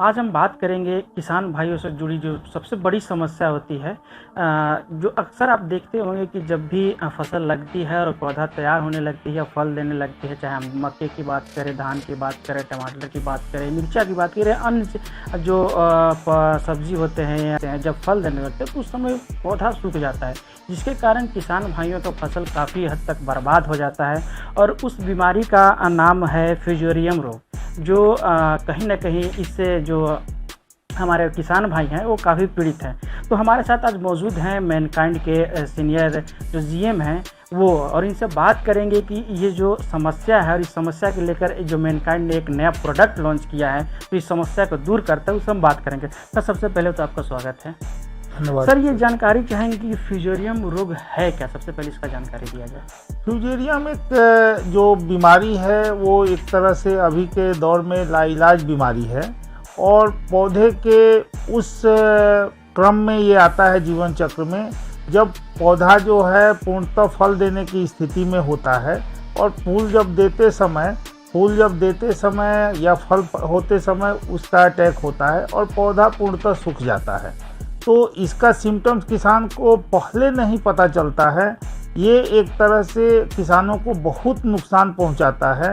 आज हम बात करेंगे किसान भाइयों से जुड़ी जो सबसे बड़ी समस्या होती है। जो अक्सर आप देखते होंगे कि जब भी फसल लगती है और पौधा तैयार होने लगती है, फल देने लगती है, चाहे हम मक्के की बात करें, धान की बात करें, टमाटर की बात करें, मिर्चा की बात करें, अन्य जो सब्जी होते हैं, जब फल देने लगते हैं तो उस समय पौधा सूख जाता है, जिसके कारण किसान भाइयों का फसल काफ़ी हद तक बर्बाद हो जाता है। और उस बीमारी का नाम है फ्यूजेरियम रोग, जो कहीं न कहीं इससे जो हमारे किसान भाई हैं वो काफ़ी पीड़ित हैं। तो हमारे साथ आज मौजूद हैं मैनकाइंड के सीनियर जो जीएम हैं वो, और इनसे बात करेंगे कि ये जो समस्या है और इस समस्या को लेकर जो मैनकाइंड ने एक नया प्रोडक्ट लॉन्च किया है तो इस समस्या को दूर करता है, उससे हम बात करेंगे। सर, सबसे पहले तो आपका स्वागत है। धन्यवाद। सर, ये जानकारी चाहेंगे कि फ्यूजेरियम रोग है क्या? सबसे पहले इसका जानकारी दिया जाए। फ्यूजेरियम एक जो बीमारी है वो एक तरह से अभी के दौर में लाइलाज बीमारी है और पौधे के उस क्रम में ये आता है जीवन चक्र में जब पौधा जो है पूर्णतः फल देने की स्थिति में होता है और फूल जब देते समय या फल होते समय उसका अटैक होता है और पौधा पूर्णतः सूख जाता है। तो इसका सिम्टम्स किसान को पहले नहीं पता चलता है। ये एक तरह से किसानों को बहुत नुकसान पहुंचाता है।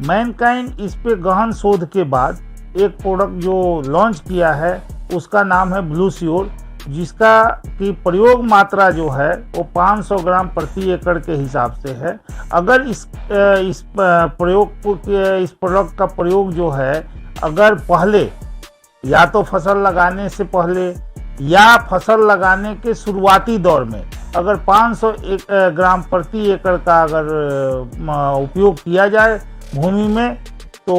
मैनकाइंड इस पे गहन शोध के बाद एक प्रोडक्ट जो लॉन्च किया है उसका नाम है ब्लू श्योर, जिसका की प्रयोग मात्रा जो है वो 500 ग्राम प्रति एकड़ के हिसाब से है। अगर इस प्रोडक्ट का प्रयोग जो है अगर पहले या तो फसल लगाने से पहले या फसल लगाने के शुरुआती दौर में अगर 500 ग्राम प्रति एकड़ का अगर उपयोग किया जाए भूमि में तो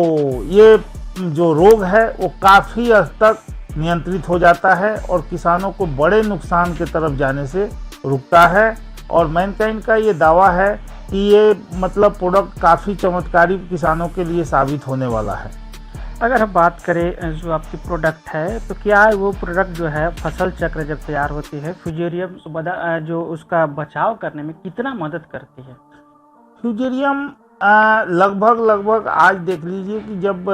ये जो रोग है वो काफ़ी हद तक नियंत्रित हो जाता है और किसानों को बड़े नुकसान की तरफ जाने से रुकता है। और मैनकाइंड का ये दावा है कि ये प्रोडक्ट काफ़ी चमत्कारी किसानों के लिए साबित होने वाला है। अगर हम बात करें जो आपकी प्रोडक्ट है तो क्या वो प्रोडक्ट जो है फसल चक्र जब तैयार होती है फ्यूजेरियम जो उसका बचाव करने में कितना मदद करती है? फ्यूजेरियम लगभग आज देख लीजिए कि जब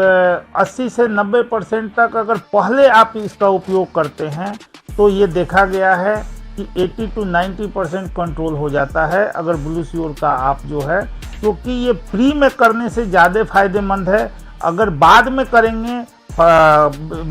80 से 90% तक अगर पहले आप इसका उपयोग करते हैं तो ये देखा गया है कि 80 to 90% कंट्रोल हो जाता है अगर ब्लू श्योर का आप जो है, क्योंकि ये प्री में करने से ज़्यादा फायदेमंद है। अगर बाद में करेंगे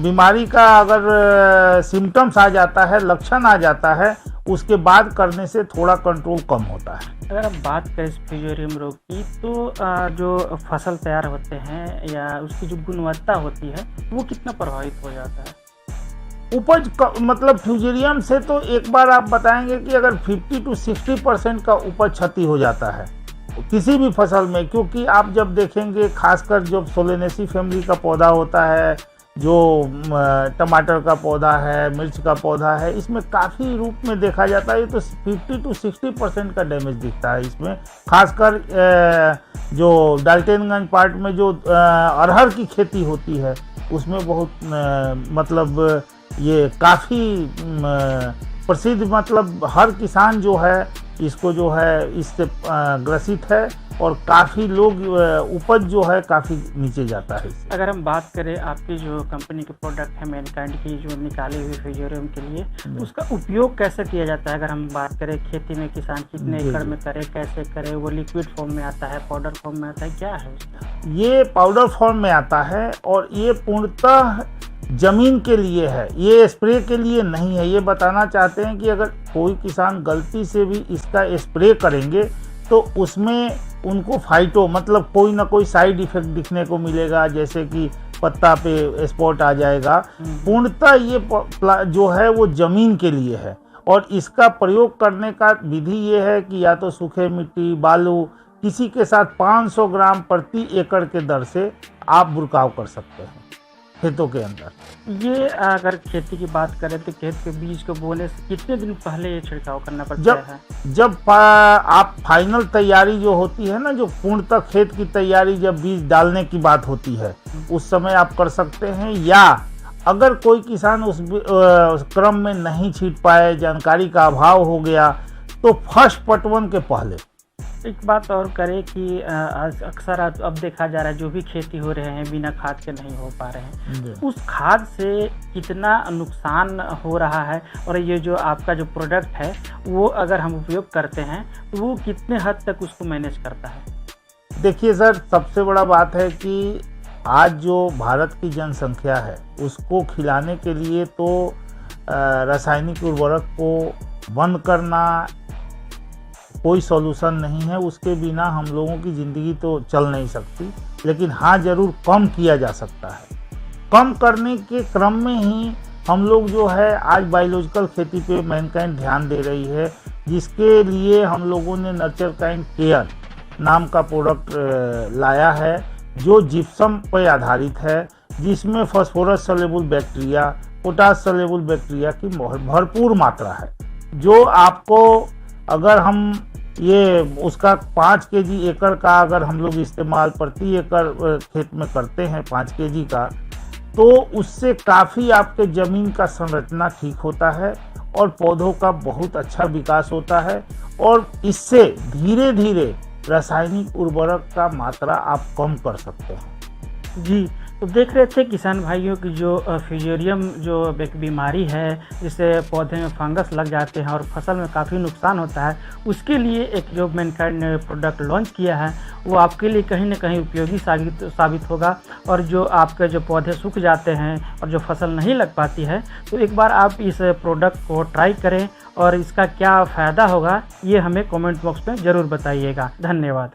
बीमारी का अगर सिम्टम्स आ जाता है, लक्षण आ जाता है, उसके बाद करने से थोड़ा कंट्रोल कम होता है। अगर हम बात करें इस फ्यूजेरियम रोग की तो जो फसल तैयार होते हैं या उसकी जो गुणवत्ता होती है वो कितना प्रभावित हो जाता है? उपज फ्यूजेरियम से तो एक बार आप बताएंगे कि अगर 50 to 60% का उपज क्षति हो जाता है किसी भी फसल में, क्योंकि आप जब देखेंगे खासकर जब सोलेनेसी फैमिली का पौधा होता है, जो टमाटर का पौधा है, मिर्च का पौधा है, इसमें काफ़ी रूप में देखा जाता है तो 50 to 60% का डैमेज दिखता है इसमें। खासकर जो डाल्टनगंज पार्ट में जो अरहर की खेती होती है उसमें बहुत ये काफ़ी प्रसिद्ध हर किसान जो है इसको जो है इससे ग्रसित है और काफ़ी लोग उपज जो है काफ़ी नीचे जाता है इससे। अगर हम बात करें आपकी जो कंपनी के प्रोडक्ट है मैनकाइंड की जो निकाली हुई फ्यूजेरियम के लिए, तो उसका उपयोग कैसे किया जाता है? अगर हम बात करें खेती में किसान कितने एकड़ में करे, कैसे करे, वो लिक्विड फॉर्म में आता है, पाउडर फॉर्म में आता है, क्या है उसका? ये पाउडर फॉर्म में आता है और ये पूर्णतः जमीन के लिए है, ये स्प्रे के लिए नहीं है। ये बताना चाहते हैं कि अगर कोई किसान गलती से भी इसका स्प्रे करेंगे तो उसमें उनको फाइटो कोई ना कोई साइड इफेक्ट दिखने को मिलेगा, जैसे कि पत्ता पे स्पॉट आ जाएगा। पूर्णतः ये जो है वो जमीन के लिए है और इसका प्रयोग करने का विधि ये है कि या तो सूखे मिट्टी, बालू, किसी के साथ 500 ग्राम प्रति एकड़ के दर से आप बुरकाव कर सकते हैं खेतों के अंदर। ये अगर खेती की बात करें तो खेत के बीज को बोने से कितने दिन पहले ये छिड़काव करना पड़ता है? जब आप फाइनल तैयारी जो होती है ना, जो पूर्णतः खेत की तैयारी जब बीज डालने की बात होती है उस समय आप कर सकते हैं, या अगर कोई किसान उस क्रम में नहीं छींट पाए, जानकारी का अभाव हो गया, तो फर्स्ट पटवन के पहले एक बात और करें कि अक्सर अब देखा जा रहा है जो भी खेती हो रहे हैं बिना खाद के नहीं हो पा रहे हैं। जी। उस खाद से कितना नुकसान हो रहा है और ये जो आपका जो प्रोडक्ट है वो अगर हम उपयोग करते हैं तो वो कितने हद तक उसको मैनेज करता है? देखिए सर, सबसे बड़ा बात है कि आज जो भारत की जनसंख्या है उसको खिलाने के लिए तो रासायनिक उर्वरक को बंद करना कोई सॉल्यूशन नहीं है। उसके बिना हम लोगों की ज़िंदगी तो चल नहीं सकती, लेकिन हाँ ज़रूर कम किया जा सकता है। कम करने के क्रम में ही हम लोग जो है आज बायोलॉजिकल खेती पे मैनकाइंड ध्यान दे रही है, जिसके लिए हम लोगों ने नर्चर काइंड केयर नाम का प्रोडक्ट लाया है जो जिप्सम पर आधारित है, जिसमें phosphorus soluble bacteria, potash soluble bacteria की भरपूर मात्रा है, जो आपको अगर हम ये उसका 5 केजी एकड़ का अगर हम लोग इस्तेमाल प्रति एकड़ खेत में करते हैं 5 केजी का, तो उससे काफ़ी आपके ज़मीन का संरचना ठीक होता है और पौधों का बहुत अच्छा विकास होता है और इससे धीरे धीरे रासायनिक उर्वरक का मात्रा आप कम कर सकते हैं। जी, तो देख रहे थे किसान भाइयों की जो फ्यूजेरियम जो एक बीमारी है जिससे पौधे में फंगस लग जाते हैं और फसल में काफ़ी नुकसान होता है, उसके लिए एक जो मैनकाइंड ने प्रोडक्ट लॉन्च किया है वो आपके लिए कहीं ना कहीं उपयोगी साबित होगा। और जो आपके जो पौधे सूख जाते हैं और जो फसल नहीं लग पाती है, तो एक बार आप इस प्रोडक्ट को ट्राई करें और इसका क्या फ़ायदा होगा ये हमें कमेंट बॉक्स में ज़रूर बताइएगा। धन्यवाद।